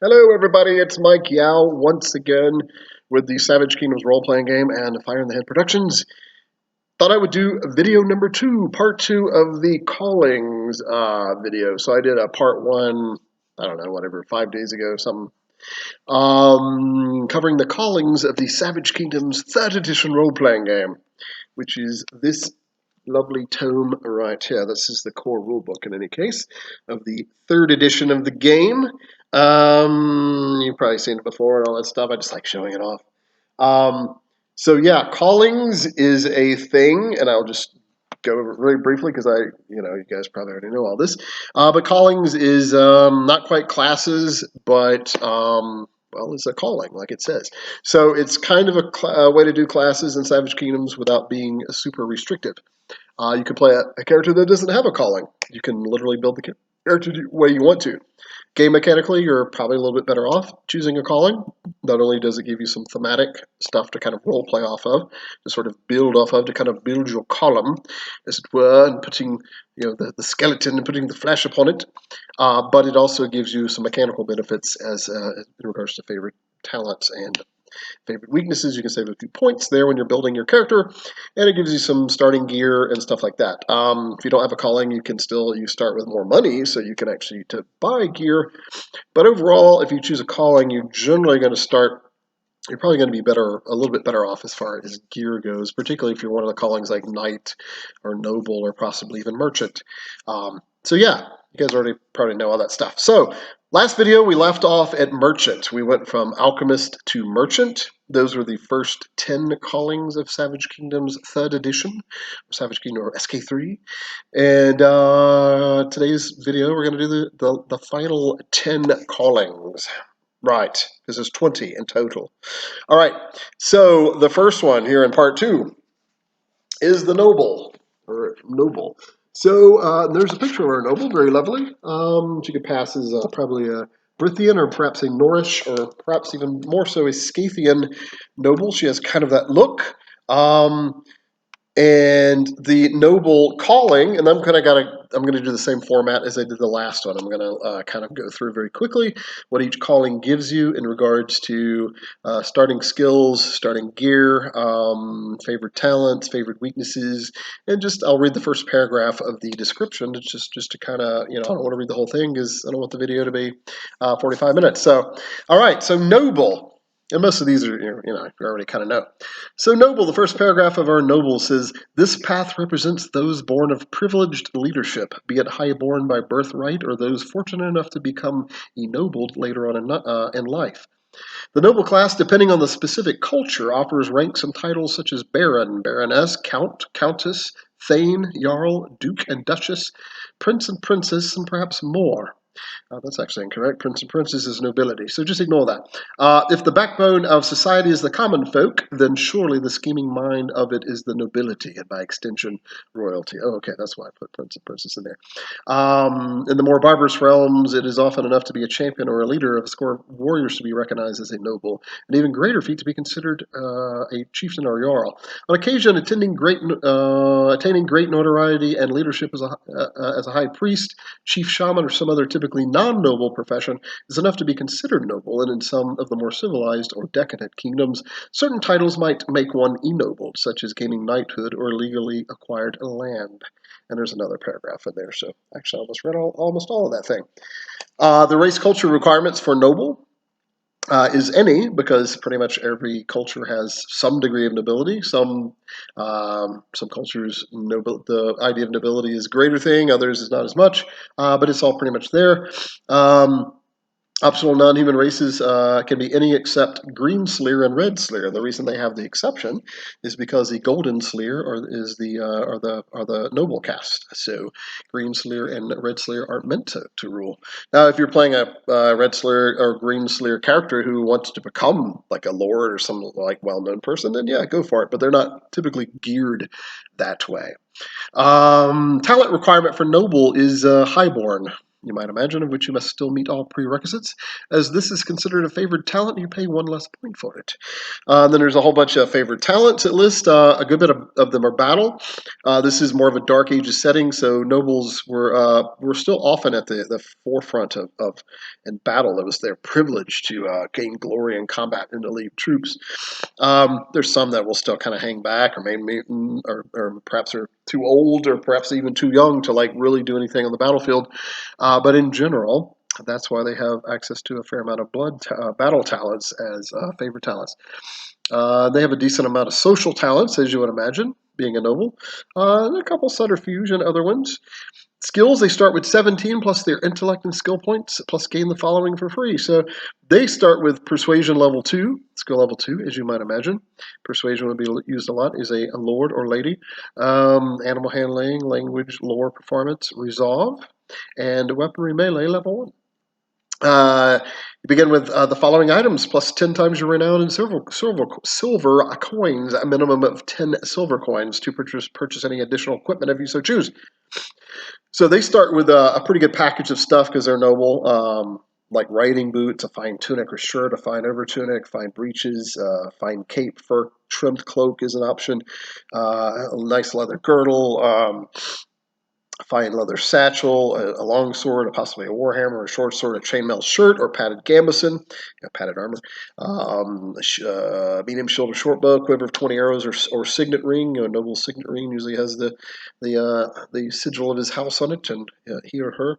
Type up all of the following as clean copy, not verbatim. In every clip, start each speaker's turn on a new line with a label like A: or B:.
A: Hello, everybody. It's Mike Yao once again with the Savage Kingdoms role-playing game and Fire in the Head Productions. Thought I would do video number 2, part 2 of the Callings video. So I did a part 1, I don't know, whatever, 5 days ago, something, covering the Callings of the Savage Kingdoms 3rd edition role-playing game, which is this lovely tome right here. This is the core rulebook, in any case, of the 3rd edition of the game. You've probably seen it before and all that stuff. I just like showing it off. So yeah, Callings is a thing, and I'll just go over it really briefly because you guys probably already know all this. But Callings is not quite classes, but well, it's a calling, like it says. So it's kind of a way to do classes in Savage Kingdoms without being super restrictive. You can play a character that doesn't have a calling. You can literally build the character the way you want to. Game mechanically, you're probably a little bit better off choosing a calling. Not only does it give you some thematic stuff to kind of role play off of, to sort of build off of, to kind of build your column, as it were, and putting the skeleton and putting the flesh upon it, but it also gives you some mechanical benefits as in regards to favorite talents and favorite weaknesses. You can save a few points there when you're building your character, and it gives you some starting gear and stuff like that. If you don't have a calling, you start with more money, so you can actually to buy gear. But overall, if you choose a calling, you're generally going to start. You're probably going to be a little bit better off as far as gear goes, particularly if you're one of the callings like Knight or Noble or possibly even Merchant. So yeah, you guys already probably know all that stuff. So last video, we left off at Merchant. We went from Alchemist to Merchant. Those were the first 10 callings of Savage Kingdoms 3rd edition, Savage Kingdom or SK3. And today's video, we're going to do the final 10 callings. Right, because there's 20 in total. All right, so the first one here in part 2 is the Noble, or Noble. So there's a picture of our Noble, very lovely. She could pass as probably a Brithian or perhaps a Norrish or perhaps even more so a Scythian Noble. She has kind of that look. And the Noble calling, and I'm going to do the same format as I did the last one. I'm going to kind of go through very quickly what each calling gives you in regards to starting skills, starting gear, favorite talents, favorite weaknesses, and just I'll read the first paragraph of the description. It's just to kind of, I don't want to read the whole thing because I don't want the video to be 45 minutes. So, all right, so Noble. And most of these are, you already kind of know. So Noble, the first paragraph of our Noble says, "This path represents those born of privileged leadership, be it high-born by birthright or those fortunate enough to become ennobled later on in life. The noble class, depending on the specific culture, offers ranks and titles such as Baron, Baroness, Count, Countess, Thane, Jarl, Duke and Duchess, Prince and Princess, and perhaps more." That's actually incorrect. Prince and princess is nobility, so just ignore that. If the backbone of society is the common folk, then surely the scheming mind of it is the nobility, and by extension, royalty. Oh, okay, that's why I put prince and princess in there. In the more barbarous realms, it is often enough to be a champion or a leader of a score of warriors to be recognized as a noble, an even greater feat to be considered a chieftain or jarl. On occasion, attaining great notoriety and leadership as a high priest, chief shaman, or some other typically non-noble profession is enough to be considered noble, and in some of the more civilized or decadent kingdoms, certain titles might make one ennobled, such as gaining knighthood or legally acquired land. And there's another paragraph in there, so actually I almost read almost all of that thing. The race culture requirements for noble is any, because pretty much every culture has some degree of nobility. Some cultures, the idea of nobility is a greater thing, others is not as much, but it's all pretty much there. Optional non-human races can be any except Green Sleer and Red Sleer. The reason they have the exception is because the Golden Sleer are the noble caste. So Green Sleer and Red Sleer aren't meant to rule. Now, if you're playing a Red Sleer or Green Sleer character who wants to become like a lord or some like well-known person, then yeah, go for it. But they're not typically geared that way. Talent requirement for noble is highborn. you might imagine, of which you must still meet all prerequisites. As this is considered a favored talent, you pay 1 less point for it. Then there's a whole bunch of favored talents at list. A good bit of them are battle. This is more of a Dark Ages setting, so nobles were still often at the forefront of in battle. It was their privilege to gain glory in combat and to lead troops. There's some that will still kind of hang back, or maybe, or perhaps are too old, or perhaps even too young to like really do anything on the battlefield. But in general, that's why they have access to a fair amount of battle talents as favorite talents. They have a decent amount of social talents, as you would imagine, being a noble. And a couple subterfuge and other ones. Skills, they start with 17 plus their intellect and skill points, plus gain the following for free. So they start with persuasion level 2, skill level 2, as you might imagine. Persuasion would be used a lot, is a lord or lady. Animal handling, language, lore, performance, resolve, and weaponry melee level 1. You begin with the following items, plus 10 times your renown in silver coins, a minimum of 10 silver coins to purchase any additional equipment if you so choose. So they start with a pretty good package of stuff because they're noble, like riding boots, a fine tunic or shirt, a fine overtunic, fine breeches, fine cape, fur trimmed cloak is an option, a nice leather girdle, a fine leather satchel, a long sword, possibly a warhammer, a short sword, a chainmail shirt, or padded gambeson, padded armor, medium shield or short bow, quiver of 20 arrows, or signet ring. A noble signet ring usually has the sigil of his house on it, and he or her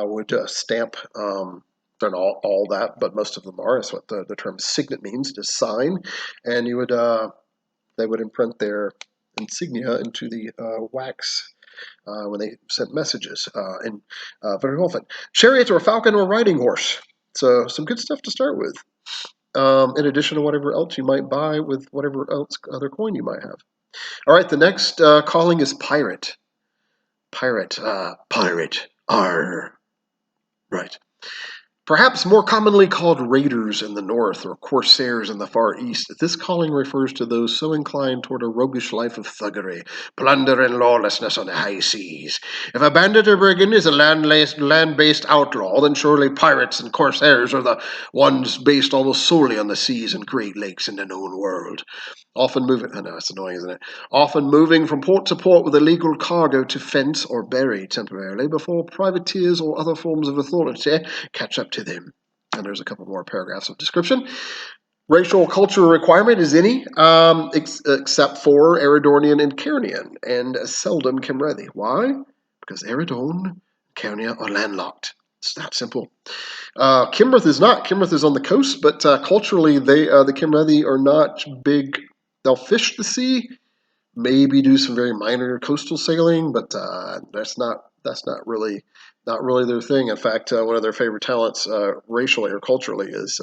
A: would stamp. They're not all that, but most of them are. That's what the term signet means, to sign, and you would they would imprint their insignia into the wax when they sent messages, and very often. Chariot or falcon or riding horse. So some good stuff to start with. In addition to whatever else you might buy with whatever else other coin you might have. All right, the next calling is pirate. Pirate. Pirate. Arr. Right. Perhaps more commonly called raiders in the north or corsairs in the far east, this calling refers to those so inclined toward a roguish life of thuggery, plunder, and lawlessness on the high seas. If a bandit or brigand is a land-based outlaw, then surely pirates and corsairs are the ones based almost solely on the seas and great lakes in the known world. Often moving, I know it's annoying, isn't it? Often moving from port to port with illegal cargo to fence or bury temporarily before privateers or other forms of authority catch up to them. And there's a couple more paragraphs of description. Racial cultural requirement is any, except for Eridonian and Cairnian, and seldom Kimrethi. Why? Because Eridon and Cairnia are landlocked. It's that simple. Kimrith is not. Kimrith is on the coast, but culturally, the Kimrethi are not big. They'll fish the sea, maybe do some very minor coastal sailing, but that's not really their thing. In fact, one of their favorite talents, racially or culturally, is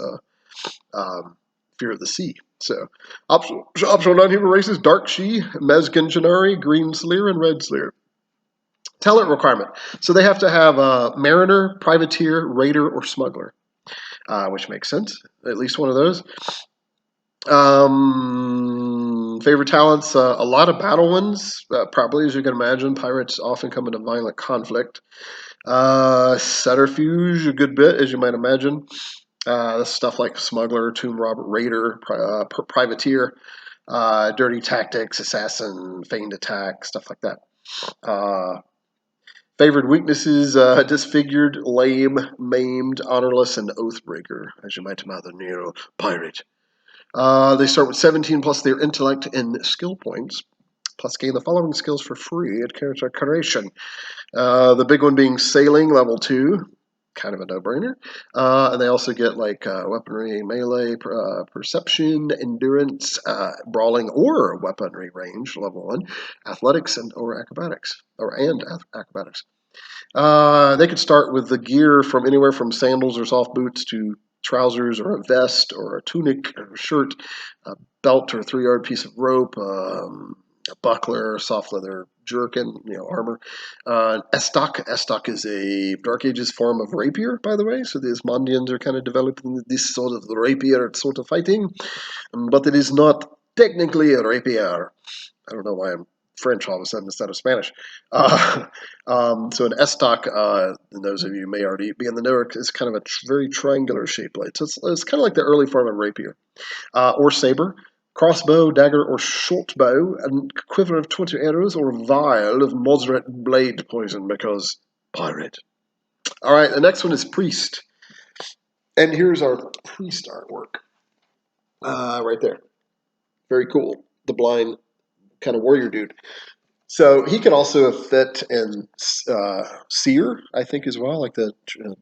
A: fear of the sea. So, optional non-human races: Dark She, Mezgin Janari, Green Sleer, and Red Sleer. Talent requirement. So they have to have mariner, privateer, raider, or smuggler, which makes sense. At least one of those. Favorite talents, a lot of battle ones, probably, as you can imagine. Pirates often come into violent conflict. Subterfuge, a good bit, as you might imagine. Stuff like smuggler, tomb robber, raider, privateer, dirty tactics, assassin, feigned attack, stuff like that. Favored weaknesses, disfigured, lame, maimed, honorless, and oathbreaker, as you might imagine, pirate. They start with 17 plus their intellect and skill points, plus gain the following skills for free at character creation. The big one being sailing, level 2, kind of a no-brainer. And they also get like weaponry, melee, perception, endurance, brawling, or weaponry range, level 1, athletics, and acrobatics. They could start with the gear from anywhere from sandals or soft boots to trousers or a vest or a tunic or a shirt, a belt or a 3-yard piece of rope, a buckler, soft leather jerkin, armor. Estoc is a Dark Ages form of rapier, by the way. So the Ismondians are kind of developing this sort of rapier sort of fighting, but it is not technically a rapier. I don't know why I'm French all of a sudden instead of Spanish. So an estoc, and those of you who may already be in the know, is kind of a very triangular shaped blade. So it's kind of like the early form of rapier or saber. Crossbow, dagger, or short bow, and quiver of 20 arrows, or vial of moderate blade poison because pirate. All right, the next one is priest. And here's our priest artwork. Right there. Very cool. The blind kind of warrior dude. So he can also fit in seer, I think, as well. Like the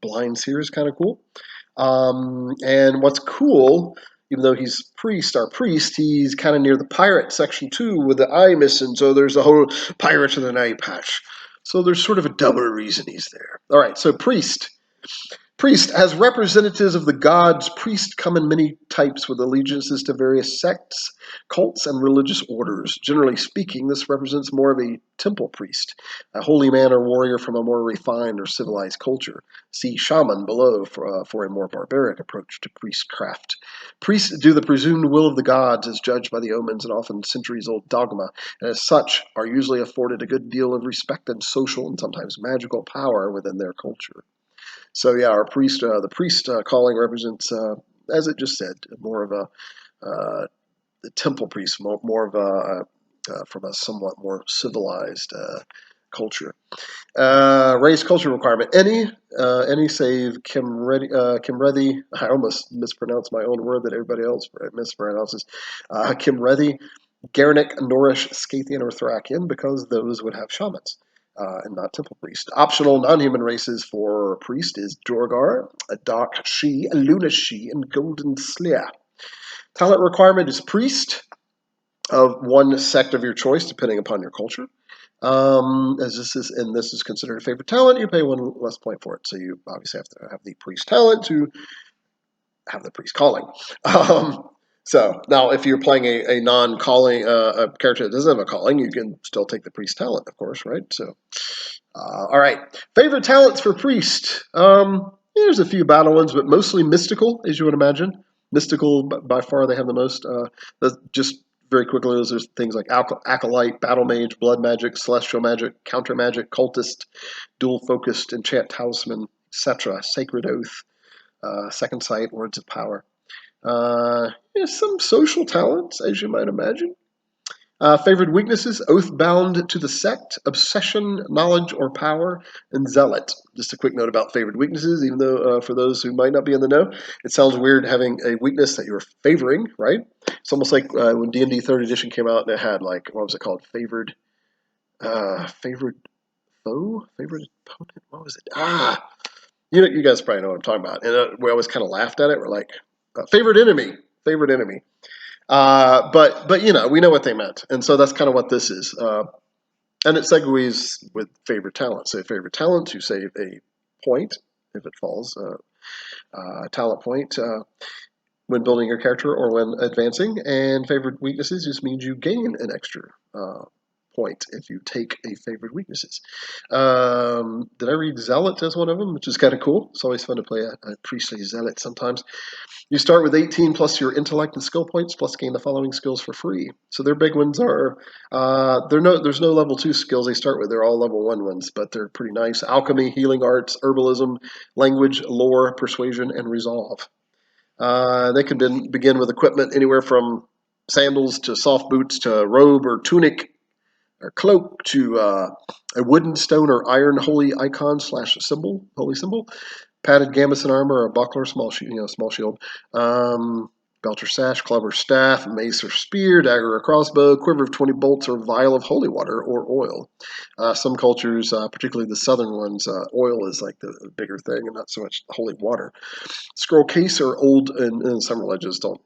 A: blind seer is kind of cool. And what's cool, even though he's our priest, he's kind of near the pirate section too, with the eye missing. So there's a whole pirate with an eye patch. So there's sort of a double reason he's there. All right, so priest. Priest, as representatives of the gods, priests come in many types with allegiances to various sects, cults, and religious orders. Generally speaking, this represents more of a temple priest, a holy man or warrior from a more refined or civilized culture. See shaman below for a more barbaric approach to priestcraft. Priests do the presumed will of the gods as judged by the omens and often centuries-old dogma, and as such are usually afforded a good deal of respect and social and sometimes magical power within their culture. So yeah, our priest, the priest calling represents, as it just said, more of a the temple priest, more of a from a somewhat more civilized culture. Race culture requirement: any save Kimrethi. I almost mispronounced my own word that everybody else mispronounces. Kimrethi, Gernic, Norish, Scythian, or Thracian, because those would have shamans. And not temple priest. Optional non-human races for priest is Jorgar, a Dark She, a Luna She, and Golden Slayer. Talent requirement is priest of one sect of your choice, depending upon your culture. As this is considered a favorite talent, you pay one less point for it. So you obviously have to have the priest talent to have the priest calling. So now, if you're playing a non-calling a character that doesn't have a calling, you can still take the priest talent, of course, right? So, all right, favorite talents for priest. There's a few battle ones, but mostly mystical, as you would imagine. Mystical, by far, they have the most. Just very quickly, those are things like acolyte, battle mage, blood magic, celestial magic, counter magic, cultist, dual focused, enchant talisman, etc. Sacred oath, second sight, words of power. Some social talents, as you might imagine. Favored weaknesses: oath-bound to the sect, obsession, knowledge or power, and zealot. Just a quick note about favored weaknesses, even though for those who might not be in the know, it sounds weird having a weakness that you're favoring, right? It's almost like when D&D 3rd edition came out and it had, like, what was it called? Favored foe? Favored opponent? What was it? You guys probably know what I'm talking about. And we always kind of laughed at it. We're like, favorite enemy. But we know what they meant, and so that's kind of what this is. And it segues with favorite talent. So favorite talent, you save a point if it falls, a talent point when building your character or when advancing. And favorite weaknesses just means you gain an extra point if you take a favorite weaknesses. Did I read Zealot as one of them, which is kind of cool? It's always fun to play a priestly zealot sometimes. You start with 18 plus your intellect and skill points, plus gain the following skills for free. So their big ones are, there's no level 2 skills they start with. They're all level 1 ones, but they're pretty nice. Alchemy, healing arts, herbalism, language, lore, persuasion, and resolve. They can begin with equipment anywhere from sandals to soft boots to robe or tunic or cloak to a wooden, stone, or iron holy icon / symbol, holy symbol. Padded gambeson armor, or a buckler, small shield, belt or sash, club or staff, mace or spear, dagger or crossbow, quiver of 20 bolts, or vial of holy water or oil. Some cultures, particularly the southern ones, oil is like the bigger thing and not so much holy water. Scroll case or old, and some religions don't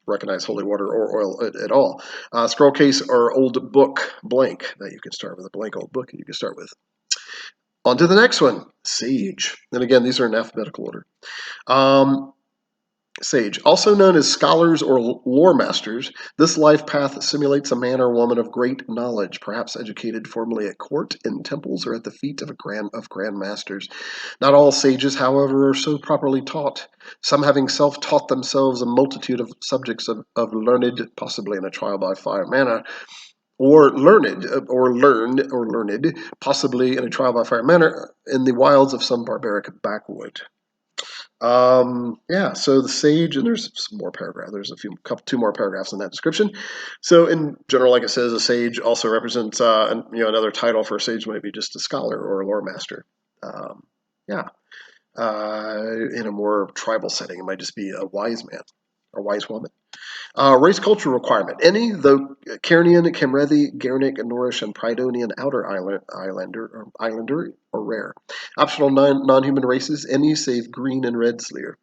A: recognize holy water or oil at all. Scroll case or old book, blank, that you can start with a blank old book you can start with. On to the next one, Sage. And again, these are in alphabetical order. Sage, also known as scholars or lore masters, this life path simulates a man or woman of great knowledge, perhaps educated formerly at court, in temples, or at the feet of grand masters. Not all sages, however, are so properly taught, some having self-taught themselves a multitude of subjects of learned, possibly in a trial by fire manner, or learned, possibly in a trial by fire manner in the wilds of some barbaric backwood. Yeah, so the sage, and there's some more paragraph. There's two more paragraphs in that description. So in general, like it says, a sage also represents, another title for a sage might be just a scholar or a lore master. Um, yeah, in a more tribal setting, it might just be a wise man or wise woman. Race culture requirement. Any, though Cairnian, Camrethi, Gernic, Norish, and Pridonian outer islander are rare. Optional non-human races, any save green and red Sleer.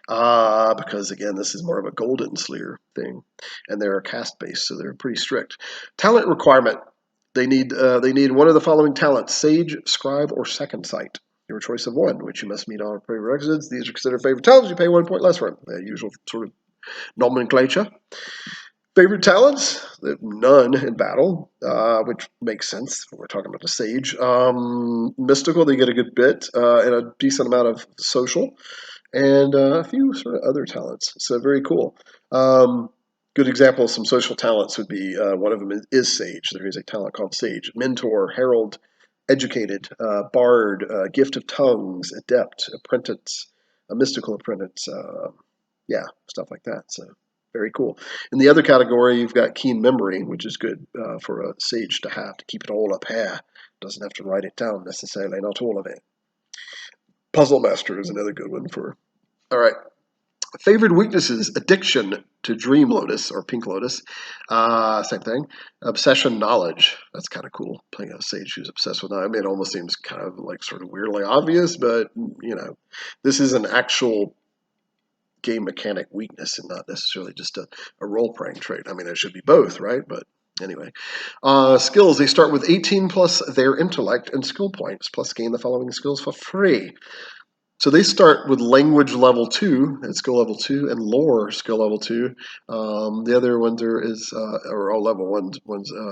A: Because again, this is more of a golden Sleer thing, and they're caste based, so they're pretty strict. Talent requirement. They need one of the following talents: sage, scribe, or second sight. Your choice of one, which you must meet all prerequisites. These are considered favorite talents. You pay 1 point less for them. The usual sort of nomenclature. Favorite talents? None in battle, which makes sense. We're talking about the sage. Mystical, they get a good bit, and a decent amount of social, and a few sort of other talents. So very cool. Good example of some social talents would be one of them is sage. There is a talent called sage. Mentor, herald, educated, bard, gift of tongues, adept, apprentice, a mystical apprentice. Yeah, stuff like that. So very cool. In the other category, you've got keen memory, which is good for a sage to have to keep it all up here. Doesn't have to write it down necessarily, not all of it. Puzzle master is another good one for. All right. Favored weaknesses: addiction to Dream Lotus or Pink Lotus, same thing. Obsession, knowledge. That's kind of cool. Playing a sage who's obsessed with knowledge. I mean, it almost seems kind of like sort of weirdly obvious, but this is an actual game mechanic weakness and not necessarily just a role playing trait. I mean, it should be both, right? But anyway, skills. They start with 18 plus their intellect and skill points, plus gain the following skills for free. So they start with language level 2 and skill level 2 and lore skill level 2. The other ones are all level 1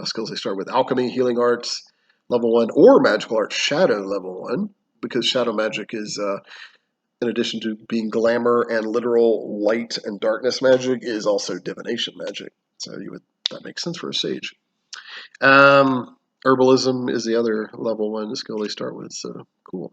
A: skills. They start with alchemy, healing arts level 1, or magical arts shadow level 1, because shadow magic is, in addition to being glamour and literal light and darkness magic, is also divination magic. So that makes sense for a sage. Herbalism is the other level 1 skill they start with. So cool.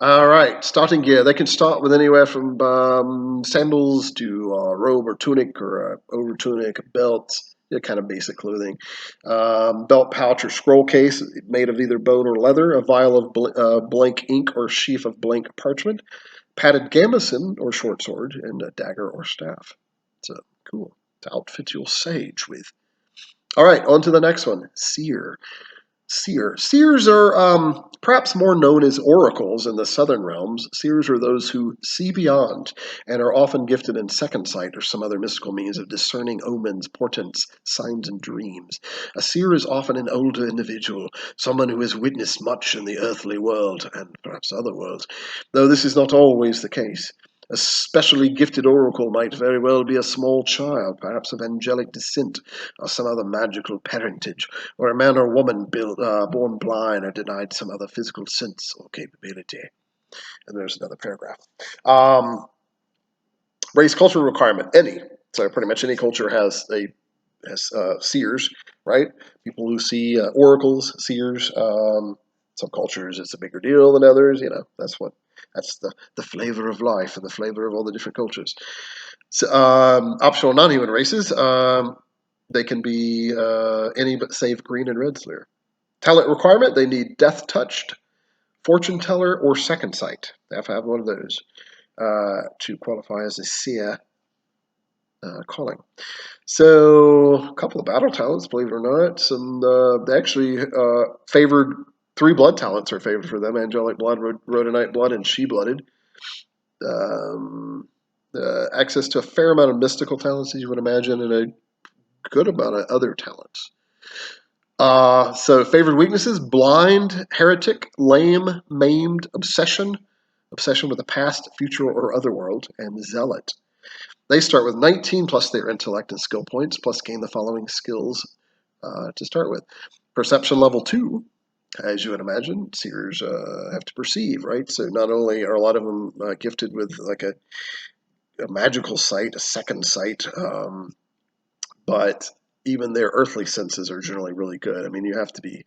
A: All right, starting gear. They can start with anywhere from sandals to robe or tunic or over tunic, a belt, kind of basic clothing. Belt pouch or scroll case made of either bone or leather, a vial of blank ink or sheaf of blank parchment, padded gambeson or short sword, and a dagger or staff. So cool to outfit your sage with. All right, on to the next one. Seer. Seers are perhaps more known as oracles in the southern realms. Seers are those who see beyond and are often gifted in second sight or some other mystical means of discerning omens, portents, signs, and dreams. A seer is often an older individual, someone who has witnessed much in the earthly world and perhaps other worlds, though this is not always the case. A specially gifted oracle might very well be a small child, perhaps of angelic descent, or some other magical parentage, or a man or woman born blind or denied some other physical sense or capability. And there's another paragraph. Race culture requirement, any. So pretty much any culture has seers, right? People who see oracles, seers. Some cultures it's a bigger deal than others. That's the flavor of life and the flavor of all the different cultures. So, optional non-human races. They can be any but save green and red Slayer. Talent requirement: they need death touched, fortune teller, or second sight. They have to have one of those to qualify as a seer calling. So, a couple of battle talents, believe it or not. They actually favored 3 blood talents are favored for them: angelic blood, rhodonite blood, and she blooded. Access to a fair amount of mystical talents, as you would imagine, and a good amount of other talents. So favored weaknesses: blind, heretic, lame, maimed, obsession with the past, future, or other world, and zealot. They start with 19 plus their intellect and skill points, plus gain the following skills to start with. Perception level 2, as you would imagine, seers have to perceive, right? So not only are a lot of them gifted with like a magical sight, a second sight, but even their earthly senses are generally really good. I mean, you have to be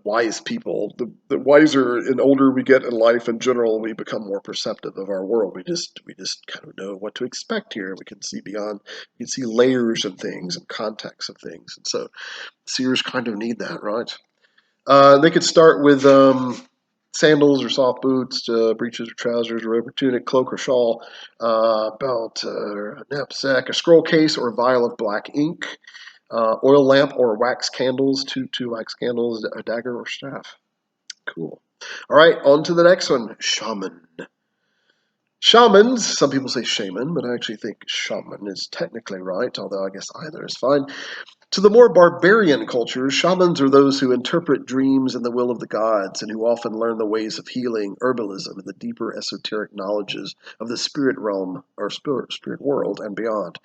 A: wise people. The wiser and older we get in life in general, we become more perceptive of our world. We just kind of know what to expect here. We can see beyond. We can see layers of things and context of things, and so seers kind of need that, right? They could start with sandals or soft boots, breeches or trousers, or robe or tunic, cloak or shawl, belt, knapsack, a scroll case, or a vial of black ink, oil lamp or wax candles, two wax candles, a dagger or staff. Cool. All right, on to the next one. Shaman. Shamans, some people say shaman, but I actually think shaman is technically right, although I guess either is fine. To the more barbarian cultures, shamans are those who interpret dreams and the will of the gods, and who often learn the ways of healing, herbalism, and the deeper esoteric knowledges of the spirit realm or spirit world and beyond.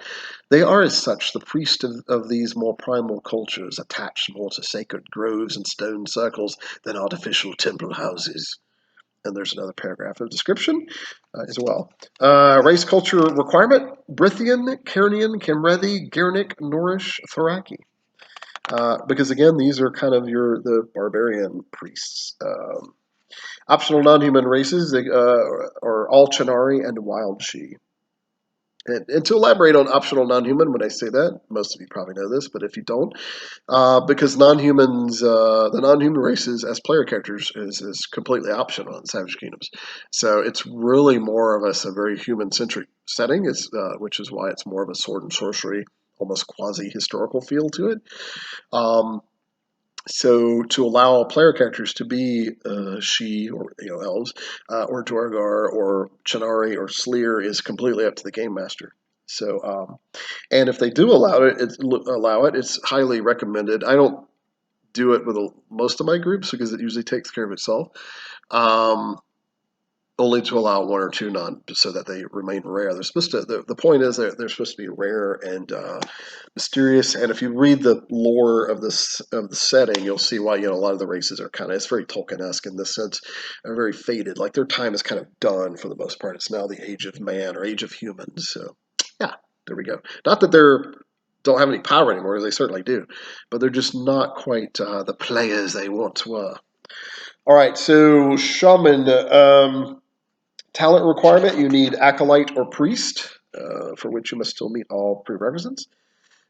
A: They are, as such, the priest of these more primal cultures, attached more to sacred groves and stone circles than artificial temple houses. And there's another paragraph of description as well. Race culture requirement: Brithian, Cairnian, Camrethi, Gernic, Norish, Thoraki. Because again, these are kind of the barbarian priests. Optional non-human races are all Channari and Wild She. And to elaborate on optional non-human, when I say that, most of you probably know this, but if you don't, because non-humans, the non-human races as player characters is completely optional in Savage Kingdoms. So it's really more of a very human-centric setting, which is why it's more of a sword and sorcery, almost quasi-historical feel to it. So to allow player characters to be she or elves or Dwargar or Channari or Sleer is completely up to the game master. So and if they do allow it, it's highly recommended. I don't do it with most of my groups because it usually takes care of itself. Um, Only to allow one or two non, so that they remain rare. They're supposed to. The point is they're supposed to be rare and mysterious. And if you read the lore of the setting, you'll see why a lot of the races are kind of. It's very Tolkien-esque in this sense. They're very faded. Like their time is kind of done for the most part. It's now the age of man or age of humans. So yeah, there we go. Not that they're don't have any power anymore. They certainly do, but they're just not quite the players they once were. All right, so shaman. Talent requirement, you need acolyte or priest, for which you must still meet all prerequisites.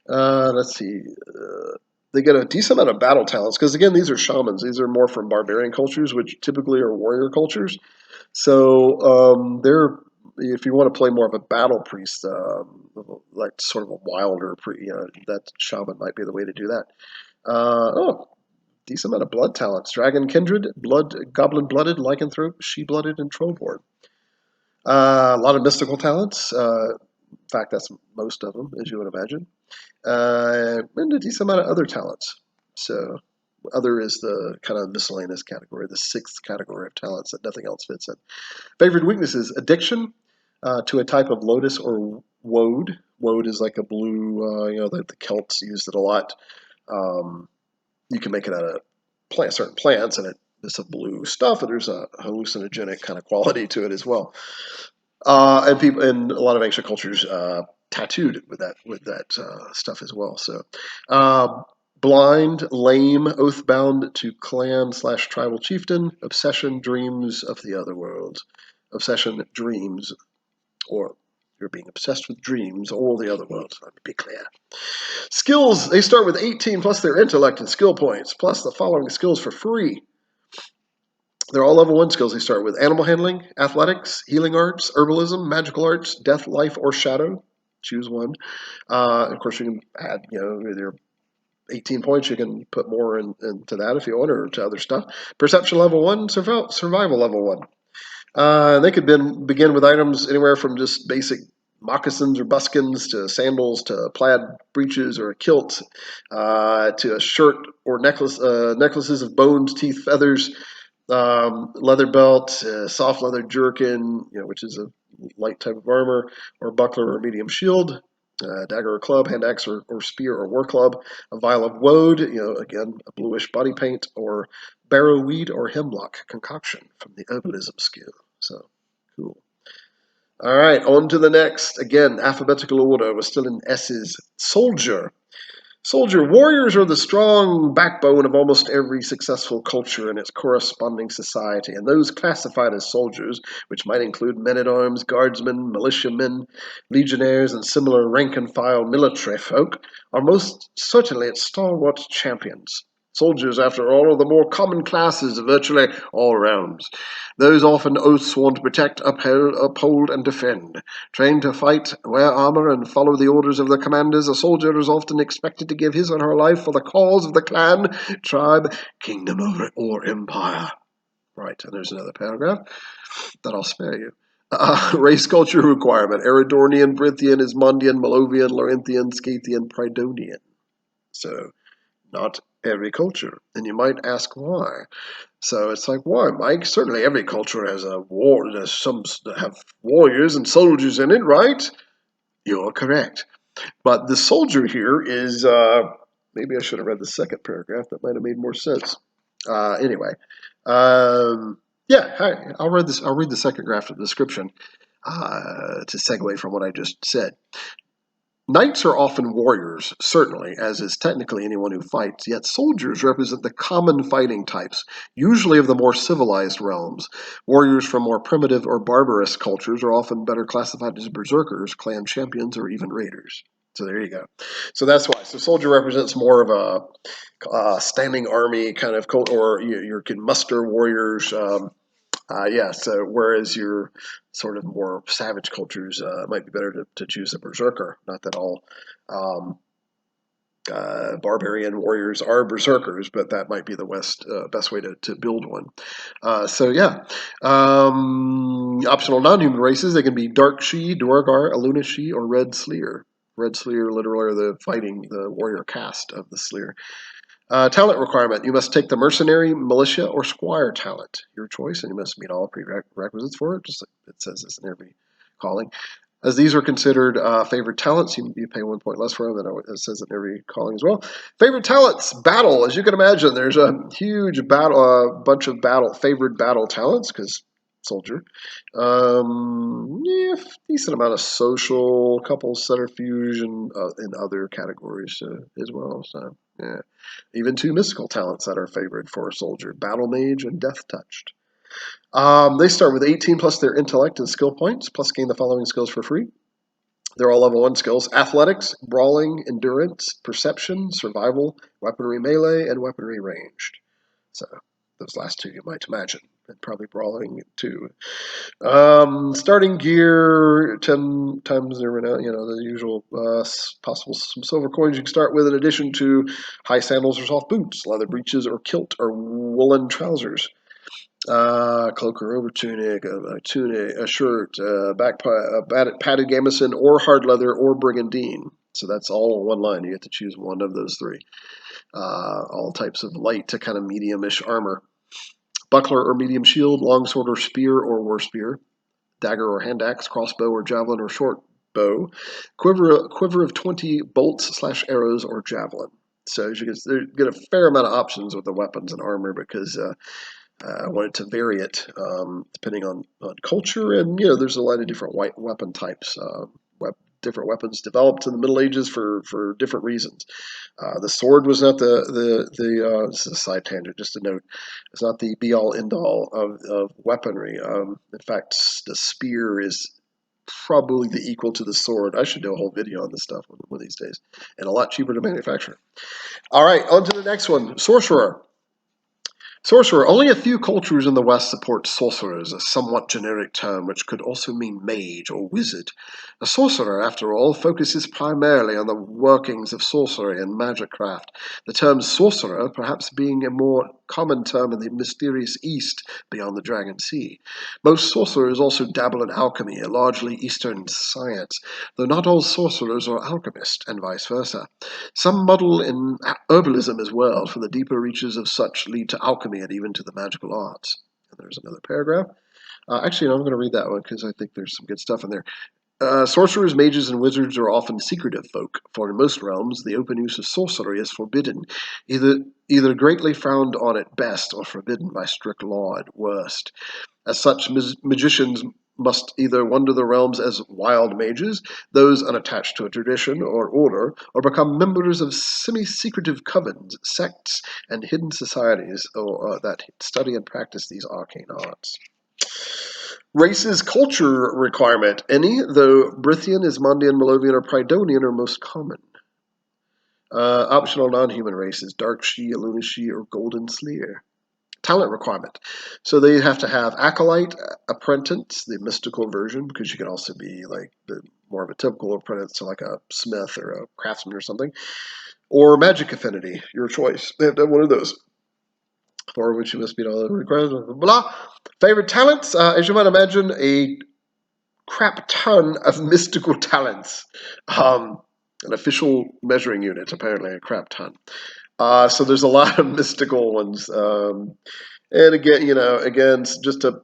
A: Let's see. They get a decent amount of battle talents, because again, these are shamans. These are more from barbarian cultures, which typically are warrior cultures. So if you want to play more of a battle priest, like sort of a wilder, that shaman might be the way to do that. Decent amount of blood talents. Dragon kindred, goblin blooded, lycanthrope, she blooded, and trollborn. A lot of mystical talents. In fact, that's most of them, as you would imagine. And a decent amount of other talents. So, other is the kind of miscellaneous category, the sixth category of talents that nothing else fits in. Favored weaknesses: addiction to a type of lotus or woad. Woad is like a blue, the Celts used it a lot. You can make it out of certain plants, and it's a blue stuff, and there's a hallucinogenic kind of quality to it as well. And people in a lot of ancient cultures tattooed with that stuff as well. So, blind, lame, oath-bound to clan/tribal chieftain, obsession, dreams of the other world, obsession, dreams, or you're being obsessed with dreams or the other world. Let me be clear. Skills, they start with 18 plus their intellect and skill points, plus the following skills for free. They're all level 1 skills. They start with animal handling, athletics, healing arts, herbalism, magical arts, death, life, or shadow. Choose one. Of course, you can add, with your 18 points, you can put more into that if you want, or to other stuff. Perception level 1, survival level 1. They could begin with items anywhere from just basic moccasins or buskins to sandals to plaid breeches or a kilt to a shirt or necklaces of bones, teeth, feathers, leather belt, soft leather jerkin, which is a light type of armor, or buckler or medium shield, dagger or club, hand axe or spear or war club, a vial of woad, again, a bluish body paint, or barrowweed or hemlock concoction from the herbalism skill. So, cool. All right, on to the next. Again, alphabetical order. We're still in S's. Soldier. Warriors are the strong backbone of almost every successful culture and its corresponding society, and those classified as soldiers, which might include men-at-arms, guardsmen, militiamen, legionnaires, and similar rank-and-file military folk, are most certainly its stalwart champions. Soldiers, after all, are the more common classes of virtually all realms. Those often oath sworn to protect, uphold, and defend. Trained to fight, wear armor, and follow the orders of their commanders, a soldier is often expected to give his or her life for the cause of the clan, tribe, kingdom, or empire. Right, and there's another paragraph that I'll spare you. Race culture requirement. Eridornian, Brithian, Ismondian, Malovian, Laurenthian, Scythian, Pridonian. So, not every culture. And you might ask why. So it's like, why, Mike? Certainly every culture has a war. There's some that have warriors and soldiers in it, right? You're correct. But the soldier here is, maybe I should have read the second paragraph. That might have made more sense. Anyway, yeah, I'll read this. I'll read the second graph of the description to segue from what I just said. Knights are often warriors, certainly, as is technically anyone who fights, yet soldiers represent the common fighting types, usually of the more civilized realms. Warriors from more primitive or barbarous cultures are often better classified as berserkers, clan champions, or even raiders. So there you go. So that's why. So soldier represents more of a standing army kind of cult, or you can muster warriors. Yeah, so whereas your sort of more savage cultures, it might be better to choose a berserker. Not that all um, barbarian warriors are berserkers, but that might be the best way to build one. So yeah, optional non-human races, they can be Dark Shi, Duergar, Aluna Shi, or Red Sleer. Red Sleer literally are the warrior caste of the Sleer. Talent requirement. You must take the mercenary, militia, or squire talent. Your choice, and you must meet all prerequisites for it, just like it says this in every calling. As these are considered favored talents, you pay 1 point less for them than it says in every calling as well. Favorite talents, battle. As you can imagine, there's a huge bunch of favored battle talents, because soldier. Yeah, decent amount of social, couple centrifuge, and in other categories as well. So yeah, even 2 mystical talents that are favored for a soldier: battle mage and death touched. They start with 18 plus their intellect and skill points, plus gain the following skills for free. They're all level 1 skills: athletics, brawling, endurance, perception, survival, weaponry melee, and weaponry ranged. So those last 2 you might imagine, and probably brawling too. Starting gear, 10 times the usual possible some silver coins you can start with, in addition to high sandals or soft boots, leather breeches or kilt or woolen trousers. Cloak or over tunic, a shirt, padded gamison, or hard leather, or brigandine. So that's all in one line. You get to choose one of those 3. All types of light to kind of medium-ish armor. Buckler or medium shield, longsword or spear or war spear, dagger or hand axe, crossbow or javelin or short bow, quiver of 20 bolts/arrows or javelin. So you get a fair amount of options with the weapons and armor, because I wanted to vary it depending on culture, and there's a lot of different weapon types. Different weapons developed in the Middle Ages for different reasons. The sword was not this is a side tangent, just a note. It's not the be all end all of weaponry. In fact, the spear is probably the equal to the sword. I should do a whole video on this stuff one of these days, and a lot cheaper to manufacture. All right, on to the next one. Sorcerer. Sorcerer. Only a few cultures in the West support sorcerers, a somewhat generic term which could also mean mage or wizard. A sorcerer, after all, focuses primarily on the workings of sorcery and magicraft, the term sorcerer perhaps being a more common term in the mysterious East beyond the Dragon Sea. Most sorcerers also dabble in alchemy, a largely Eastern science, though not all sorcerers are alchemists, and vice versa. Some muddle in herbalism as well, for the deeper reaches of such lead to alchemy and even to the magical arts. And there's another paragraph. Actually, no, I'm going to read that one because I think there's some good stuff in there. Sorcerers, mages, and wizards are often secretive folk, for in most realms the open use of sorcery is forbidden, either greatly frowned on at best or forbidden by strict law at worst. As such, magicians must either wander the realms as wild mages, those unattached to a tradition or order, or become members of semi-secretive covens, sects, and hidden societies that study and practice these arcane arts. Race's culture requirement. Any, though Brithian, Ismondian, Malovian, or Prydonian are most common. Optional non-human races, Dark She, Alunashi, or Golden Sleer. Talent requirement. So they have to have Acolyte, Apprentice, the mystical version, because you can also be like more of a typical apprentice, so like a smith or a craftsman or something. Or Magic Affinity, your choice. They have to have one of those. For which you must meet all the requirements, blah, blah, blah. Favorite talents, as you might imagine, a crap ton of mystical talents. An official measuring unit, apparently, a crap ton. So there's a lot of mystical ones. And again, just to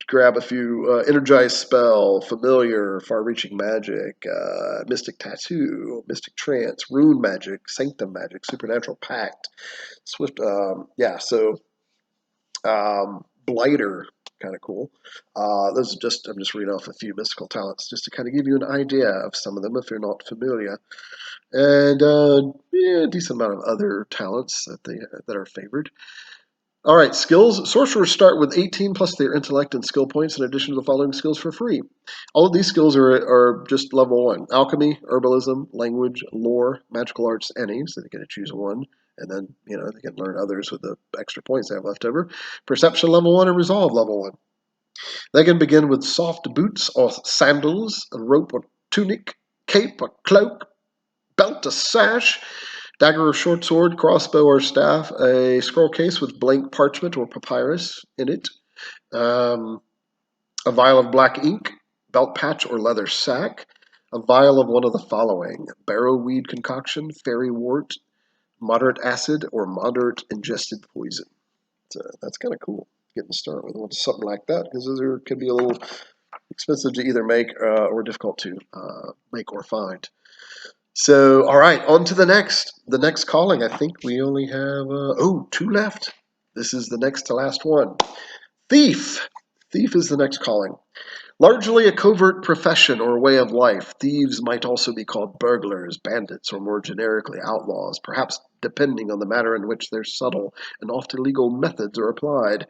A: grab a few, energized spell, familiar, far-reaching magic, mystic tattoo, mystic trance, rune magic, sanctum magic, supernatural pact, swift, blighter, kind of cool. Those are I'm just reading off a few mystical talents just to kind of give you an idea of some of them if you're not familiar. And a decent amount of other talents that are favored. All right, skills. Sorcerers start with 18 plus their intellect and skill points in addition to the following skills for free. All of these skills are just level 1. Alchemy, herbalism, language, lore, magical arts, any, so they get to choose one. And then, they can learn others with the extra points they have left over. Perception level 1 and resolve level 1. They can begin with soft boots or sandals, a rope or tunic, cape or cloak, belt or sash, dagger or short sword, crossbow or staff, a scroll case with blank parchment or papyrus in it, a vial of black ink, belt patch or leather sack, a vial of one of the following: barrowweed concoction, fairy wort, moderate acid, or moderate ingested poison. So that's kind of cool, getting started with something like that, because those can be a little expensive to either make or difficult to make or find. So, all right, on to the next calling. I think we only have, 2 left. This is the next to last one. Thief. Thief is the next calling. Largely a covert profession or way of life, thieves might also be called burglars, bandits, or more generically outlaws, perhaps depending on the manner in which their subtle and often illegal methods are applied.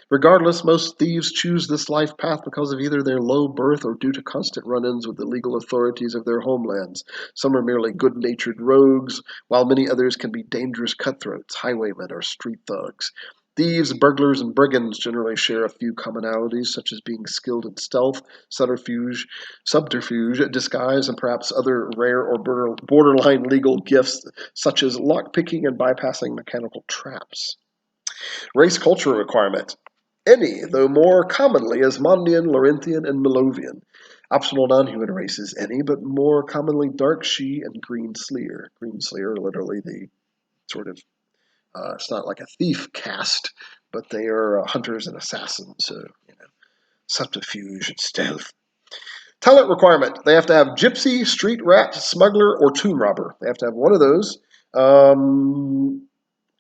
A: Regardless, most thieves choose this life path because of either their low birth or due to constant run-ins with the legal authorities of their homelands. Some are merely good-natured rogues, while many others can be dangerous cutthroats, highwaymen, or street thugs. Thieves, burglars, and brigands generally share a few commonalities, such as being skilled in stealth, subterfuge, disguise, and perhaps other rare or borderline legal gifts, such as lockpicking and bypassing mechanical traps. Race culture requirement. Any, though more commonly Asmondian, Laurenthian, and Malovian. Optional non-human races, any, but more commonly Dark She and Green Sleer. Green Sleer, literally the sort of it's not like a thief caste, but they are hunters and assassins, so, subterfuge and stealth. Talent requirement. They have to have gypsy, street rat, smuggler, or tomb robber. They have to have one of those.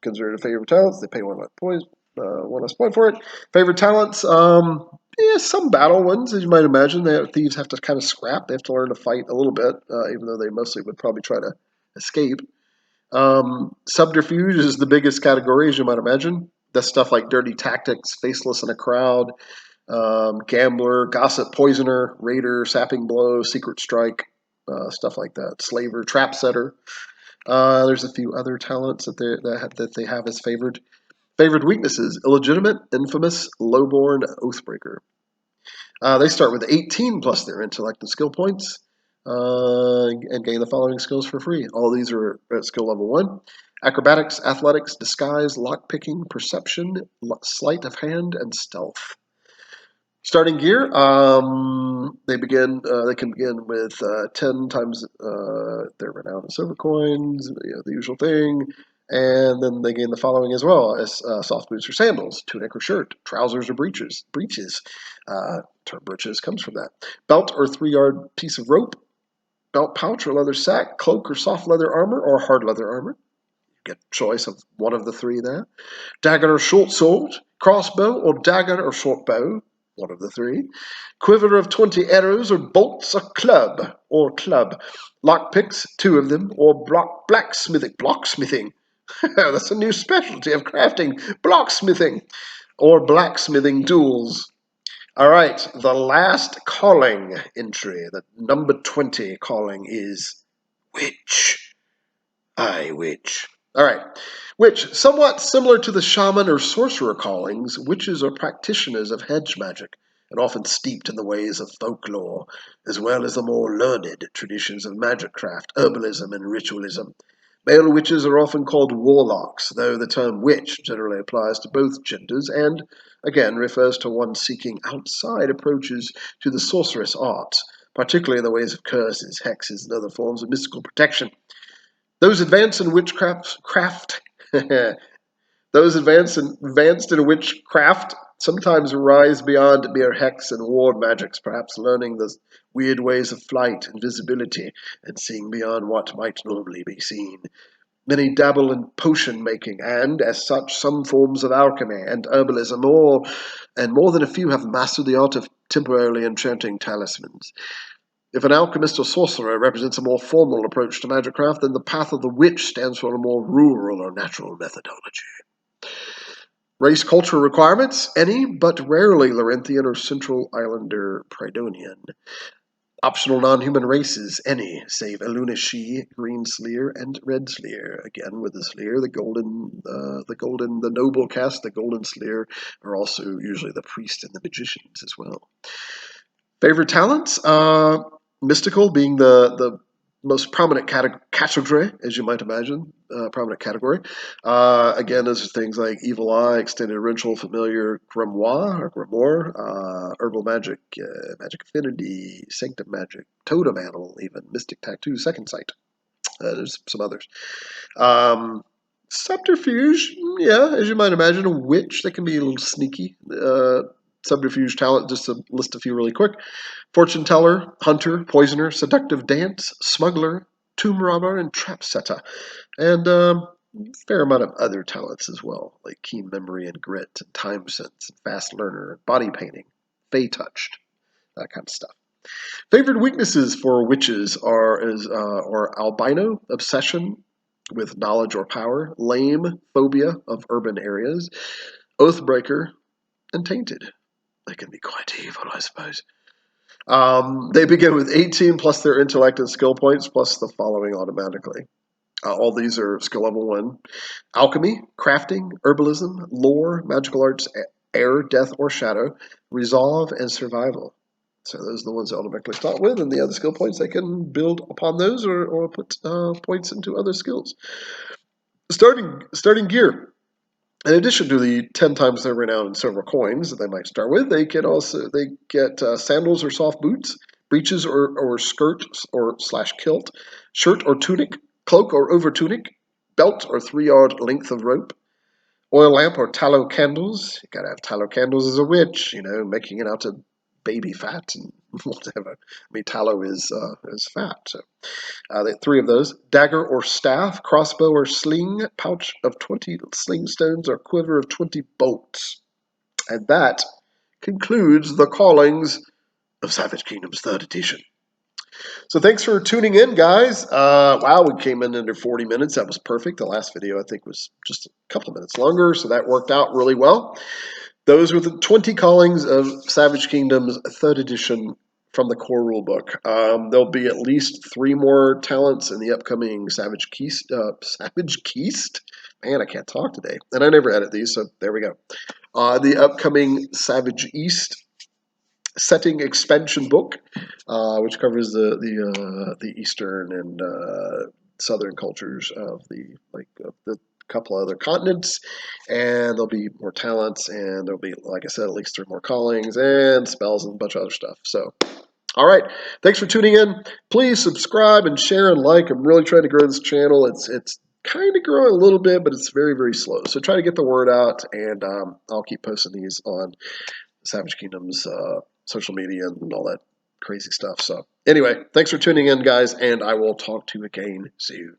A: Considered a favorite talents. They pay one less point for it. Favorite talents. Some battle ones, as you might imagine. Thieves have to kind of scrap. They have to learn to fight a little bit, even though they mostly would probably try to escape. Subterfuge is the biggest category, as you might imagine. That's stuff like dirty tactics, faceless in a crowd, gambler, gossip, poisoner, raider, sapping blow, secret strike, stuff like that. Slaver, trap setter. There's a few other talents that they have as favored. Favored weaknesses: illegitimate, infamous, lowborn, oathbreaker. They start with 18 plus their intellect and skill points. And gain the following skills for free. All of these are at skill level 1. Acrobatics, athletics, disguise, lockpicking, perception, sleight of hand, and stealth. Starting gear, they can begin with 10 times their renown and silver coins, the usual thing. And then they gain the following as well as soft boots or sandals, tunic or shirt, trousers or breeches. Term breeches comes from that. Belt or 3-yard piece of rope, belt pouch or leather sack, cloak or soft leather armor, or hard leather armor. You get choice of one of the 3 there. Dagger or short sword, crossbow or dagger or short bow, one of the three. Quiver of 20 arrows or bolts, a club. Lockpicks, 2 of them, or blocksmithing. That's a new specialty of crafting, blocksmithing, or blacksmithing tools. All right, the last calling entry, the number 20 calling is witch. Aye, witch. All right. Witch, somewhat similar to the shaman or sorcerer callings, witches are practitioners of hedge magic and often steeped in the ways of folklore, as well as the more learned traditions of magic craft, herbalism, and ritualism. Male witches are often called warlocks, though the term witch generally applies to both genders and, again, refers to one seeking outside approaches to the sorceress arts, particularly in the ways of curses, hexes, and other forms of mystical protection. Those advanced in witchcraft, advanced in witchcraft sometimes rise beyond mere hex and ward magics, perhaps learning the weird ways of flight, invisibility, and seeing beyond what might normally be seen. Many dabble in potion making and, as such, some forms of alchemy and herbalism, and more than a few have mastered the art of temporarily enchanting talismans. If an alchemist or sorcerer represents a more formal approach to magicraft, then the path of the witch stands for a more rural or natural methodology. Race culture requirements, any, but rarely Laurenthian or Central Islander Pridonian. Optional non-human races, any, save Eluna-Shi, Green Sleer, and Red Sleer. Again, with the Sleer, the noble caste, the Golden Sleer, are also usually the priest and the magicians as well. Favorite talents? Mystical being the most prominent category, as you might imagine, prominent category. Again, those are things like Evil Eye, Extended Ritual, Familiar, Grimoire, Herbal Magic, Magic Affinity, Sanctum Magic, Totem Animal, even, Mystic Tattoo, Second Sight. There's some others. Subterfuge, yeah, as you might imagine, a witch that can be a little sneaky. Subterfuge talent, just to list a few really quick. Fortune teller, hunter, poisoner, seductive dance, smuggler, tomb robber, and trap setter. And fair amount of other talents as well, like keen memory and grit, and time sense, and fast learner, body painting, fey touched, that kind of stuff. Favorite weaknesses for witches are albino, obsession with knowledge or power, lame, phobia of urban areas, oathbreaker, and tainted. They can be quite evil, I suppose. They begin with 18 plus their intellect and skill points plus the following automatically. All these are skill level 1. Alchemy, crafting, herbalism, lore, magical arts, air, death, or shadow, resolve, and survival. So those are the ones they automatically start with, and the other skill points they can build upon those or put points into other skills. Starting gear. In addition to the 10 times their renown and silver coins that they might start with, they get sandals or soft boots, breeches or skirt or / kilt, shirt or tunic, cloak or over tunic, belt or 3-yard length of rope, oil lamp or tallow candles. You gotta have tallow candles as a witch, making it out to baby fat and whatever. I mean, tallow is fat, so. 3 of those. Dagger or staff, crossbow or sling, pouch of 20 sling stones, or quiver of 20 bolts. And that concludes the callings of Savage Kingdoms 3rd edition. So thanks for tuning in, guys. Wow, we came in under 40 minutes. That was perfect. The last video, I think, was just a couple of minutes longer, so that worked out really well. Those were the 20 callings of Savage Kingdoms 3rd edition from the core rulebook. There'll be at least 3 more talents in the upcoming Savage Keist. Man, I can't talk today. And I never edit these, so there we go. The upcoming Savage East setting expansion book, which covers the eastern and southern cultures of the couple other continents, and there'll be more talents, and there'll be, like I said, at least 3 more callings and spells and a bunch of other stuff. So, all right, thanks for tuning in. Please subscribe and share and like. I'm really trying to grow this channel. It's kind of growing a little bit, but it's very, very slow. So try to get the word out, and I'll keep posting these on Savage Kingdoms social media and all that crazy stuff. So anyway, thanks for tuning in, guys, and I will talk to you again soon.